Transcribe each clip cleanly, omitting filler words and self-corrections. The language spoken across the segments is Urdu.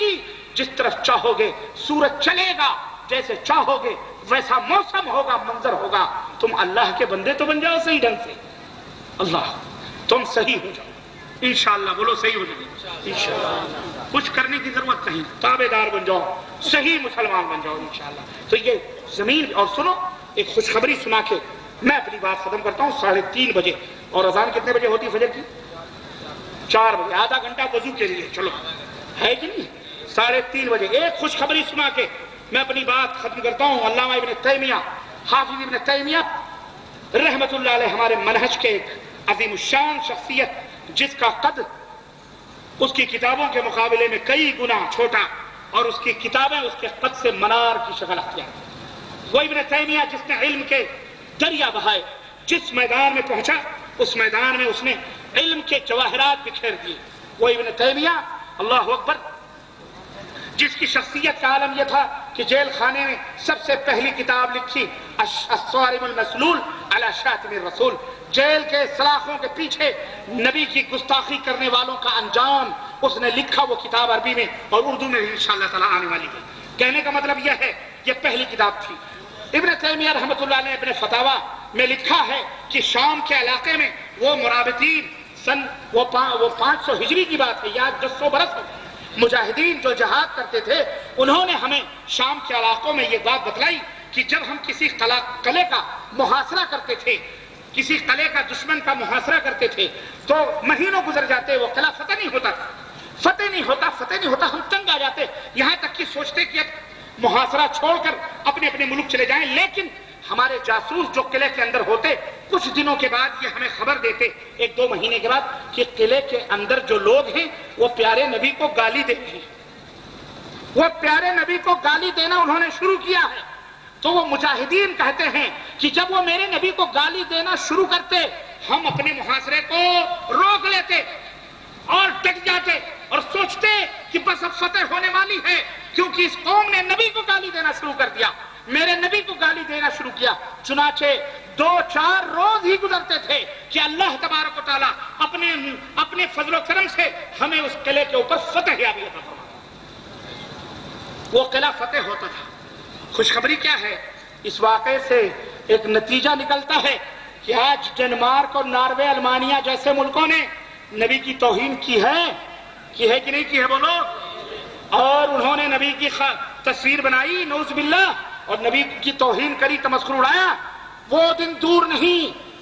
کی، جس طرف چاہو گے سورج چلے گا، جیسے چاہو گے ویسا موسم ہوگا، منظر ہوگا۔ تم اللہ کے بندے تو بن جاؤ صحیح ڈھنگ سے، اللہ تم صحیح ہو جاؤ انشاءاللہ، بولو صحیح ہو جاؤ انشاءاللہ، کچھ کرنے کی ضرورت نہیں، تابعدار بن جاؤ، صحیح مسلمان بن جاؤ انشاءاللہ۔ تو یہ زمین، اور سنو ایک خوشخبری سنا کے میں اپنی بات ختم کرتا ہوں۔ 3:30 بجے، اور اذان کتنے بجے ہوتی فجر کی؟ 4 بجے، آدھا گھنٹہ وضو کے لیے، چلو ہے کہ نہیں؟ 3:30 بجے ایک خوشخبری سنا کے میں اپنی بات ختم کرتا ہوں۔ علامہ ابن تیمیہ، حافظ ابن تیمیہ رحمت اللہ علیہ، ہمارے منہج کے ایک عظیم الشان شخصیت، جس کا قد اس کی کتابوں کے مقابلے میں کئی گنا چھوٹا، اور اس کی کتابیں اس کے قد سے منار کی شکل اختیار۔ وہ ابن تیمیہ جس نے علم کے دریا بہائے، جس میدان میں پہنچا اس میدان میں اس نے علم کے جواہرات بکھیر دیے۔ وہ ابن تیمیہ، اللہ اکبر، جس کی شخصیت کا عالم یہ تھا کہ جیل خانے میں سب سے پہلی کتاب لکھی الصارم المسلول علی شاتم الرسول، جیل کے سلاخوں کے پیچھے نبی کی گستاخی کرنے والوں کا انجام اس نے لکھا، وہ کتاب عربی میں اور اردو میں انشاءاللہ تعالی آنے والی ہے۔ کہنے کا مطلب یہ ہے یہ پہلی کتاب تھی۔ ابن تیمیہ رحمت اللہ نے اپنے فتاویٰ میں لکھا ہے کہ شام کے علاقے میں وہ مرابطین وہ 500 ہجری کی بات ہے، یا 1000 برس ہو، مجاہدین جو جہاد کرتے تھے، انہوں نے ہمیں شام کے علاقوں میں یہ بات بتلائی کہ جب ہم کسی قلعے کا محاصرہ کرتے تھے، کسی قلعے کا دشمن کا محاصرہ کرتے تھے، تو مہینوں گزر جاتے، وہ قلعہ فتح نہیں ہوتا، ہم تنگ آ جاتے، یہاں تک کہ سوچتے کہ اب محاصرہ چھوڑ کر اپنے اپنے ملک چلے جائیں، لیکن ہمارے جاسوس جو قلعے کے اندر ہوتے، کچھ دنوں کے بعد یہ ہمیں خبر دیتے، 1-2 مہینے کے بعد، کہ قلعے کے اندر جو لوگ ہیں وہ پیارے نبی کو گالی دیتے ہیں، وہ پیارے نبی کو گالی دینا انہوں نے شروع کیا ہے۔ تو وہ مجاہدین کہتے ہیں کہ جب وہ میرے نبی کو گالی دینا شروع کرتے، ہم اپنے محاصرے کو روک لیتے اور ڈٹ جاتے اور سوچتے کہ بس اب فتح ہونے والی ہے، کیونکہ اس قوم نے نبی کو گالی دینا شروع کر دیا، میرے نبی کو گالی دینا شروع کیا۔ چنانچہ 2-4 روز ہی گزرتے تھے کہ اللہ تبارک و تعالیٰ اپنے فضل و کرم سے ہمیں اس قلعے کے اوپر فتح یابی عطا فرماتا، وہ قلعہ فتح ہوتا تھا۔ خوشخبری کیا ہے؟ اس واقعے سے ایک نتیجہ نکلتا ہے کہ آج ڈنمارک اور ناروے، المانیہ جیسے ملکوں نے نبی کی توہین کی ہے کہ نہیں کی ہے، بولو، اور انہوں نے نبی کی تصویر بنائی نعوذ باللہ اور نبی کی توہین کری، تمسخر اڑایا۔ وہ دن دور نہیں،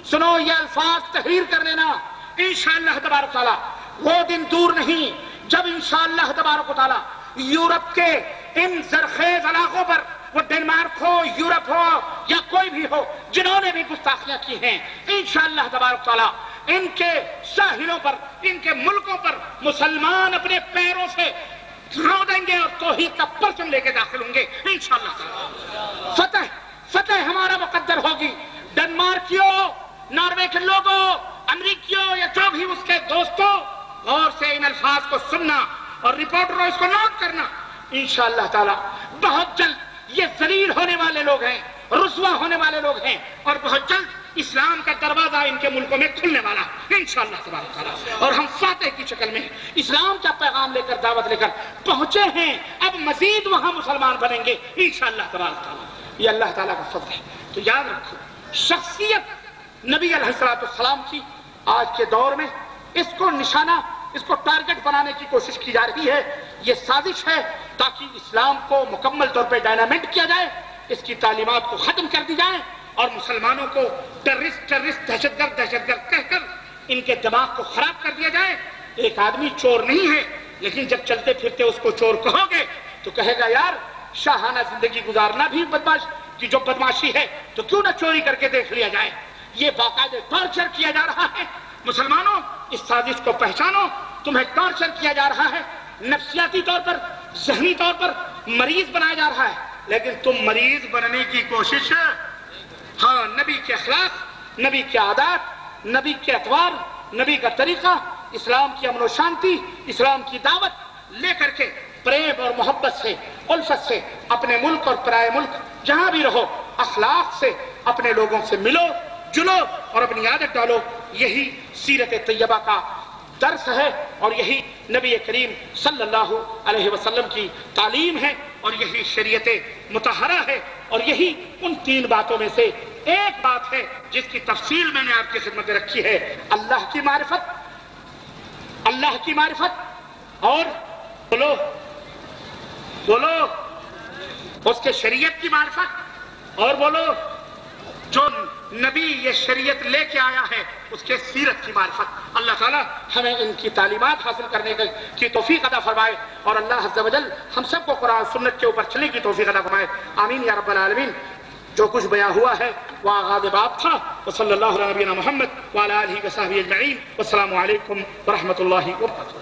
سنو یہ الفاظ تحریر کر لینا انشاءاللہ تبارک تعالیٰ، وہ دن دور نہیں جب انشاءاللہ تبارک و تعالیٰ یورپ کے ان زرخیز علاقوں پر، وہ ڈنمارک ہو، یورپ ہو یا کوئی بھی ہو، جنہوں نے بھی گستاخیاں کی ہیں، انشاءاللہ تبارک تعالیٰ ان کے ساحلوں پر، ان کے ملکوں پر مسلمان اپنے پیروں سے رو دیں گے اور توحید کا پرچم لے کے داخل ہوں گے انشاءاللہ تعالیٰ۔ فتح ہمارا مقدر ہوگی۔ ڈنمارکیوں، ناروے کے لوگوں، امریکیوں یا جو بھی اس کے دوستوں، غور سے ان الفاظ کو سننا اور رپورٹروں اس کو نوٹ کرنا، انشاءاللہ تعالیٰ بہت جلد یہ ذلیل ہونے والے لوگ ہیں، رسوا ہونے والے لوگ ہیں، اور بہت جلد اسلام کا دروازہ ان کے ملکوں میں کھلنے والا انشاءاللہ تبارک تعالیٰ، اور ہم فاتح کی شکل میں اسلام کا پیغام لے کر، دعوت لے کر پہنچے ہیں، اب مزید وہاں مسلمان بنیں گے انشاءاللہ تبارک تعالیٰ، یہ اللہ تعالیٰ کا فضل ہے۔ تو یاد رکھو، شخصیت نبی علیہ السلام کی آج کے دور میں اس کو نشانہ، اس کو ٹارگٹ بنانے کی کوشش کی جا رہی ہے۔ یہ سازش ہے تاکہ اسلام کو مکمل طور پہ ڈائنامٹ کیا جائے، اس کی تعلیمات کو ختم کر دی جائے، اور مسلمانوں کو ٹیررسٹ دہشت گرد کہہ کر ان کے دماغ کو خراب کر دیا جائے۔ ایک آدمی چور نہیں ہے، لیکن جب چلتے پھرتے اس کو چور کہو گے تو کہے گا یار شاہانہ زندگی گزارنا بھی جو بدماشی ہے، تو کیوں نہ چوری کر کے دیکھ لیا جائے۔ یہ باقاعدہ ٹارچر کیا جا رہا ہے۔ مسلمانوں، اس سازش کو پہچانو، تمہیں ٹارچر کیا جا رہا ہے، نفسیاتی طور پر، ذہنی طور پر مریض بنایا جا رہا ہے، لیکن تم مریض بننے کی کوشش، ہاں، نبی کے اخلاق، نبی کے عادات، نبی کے اطوار، نبی کا طریقہ، اسلام کی امن و شانتی، اسلام کی دعوت لے کر کے پریم اور محبت سے، الفت سے اپنے ملک اور پرائے ملک جہاں بھی رہو، اخلاق سے اپنے لوگوں سے ملو جلو اور اپنی عادت ڈالو۔ یہی سیرت طیبہ کا درس ہے اور یہی نبی کریم صلی اللہ علیہ وسلم کی تعلیم ہے اور یہی شریعت مطہرہ ہے اور یہی ان 3 باتوں میں سے ایک بات ہے جس کی تفصیل میں نے آپ کی خدمت میں رکھی ہے۔ اللہ کی معرفت اور بولو اس کے شریعت کی معرفت اور بولو جو نبی یہ شریعت لے کے آیا ہے اس کے سیرت کی معرفت۔ اللہ تعالیٰ ہمیں ان کی تعلیمات حاصل کرنے کی توفیق عطا فرمائے اور اللہ عز و جل ہم سب کو قرآن سنت کے اوپر چلنے کی توفیق عطا فرمائے، آمین یا رب العالمین۔ جو کچھ بیان ہوا ہے وہ آغاز باب تھا۔ وصلی اللہ علی نبینا محمد وعلی آلہ وصحبہ اجمعین، والسلام علیکم ورحمۃ اللہ وبرکاتہ۔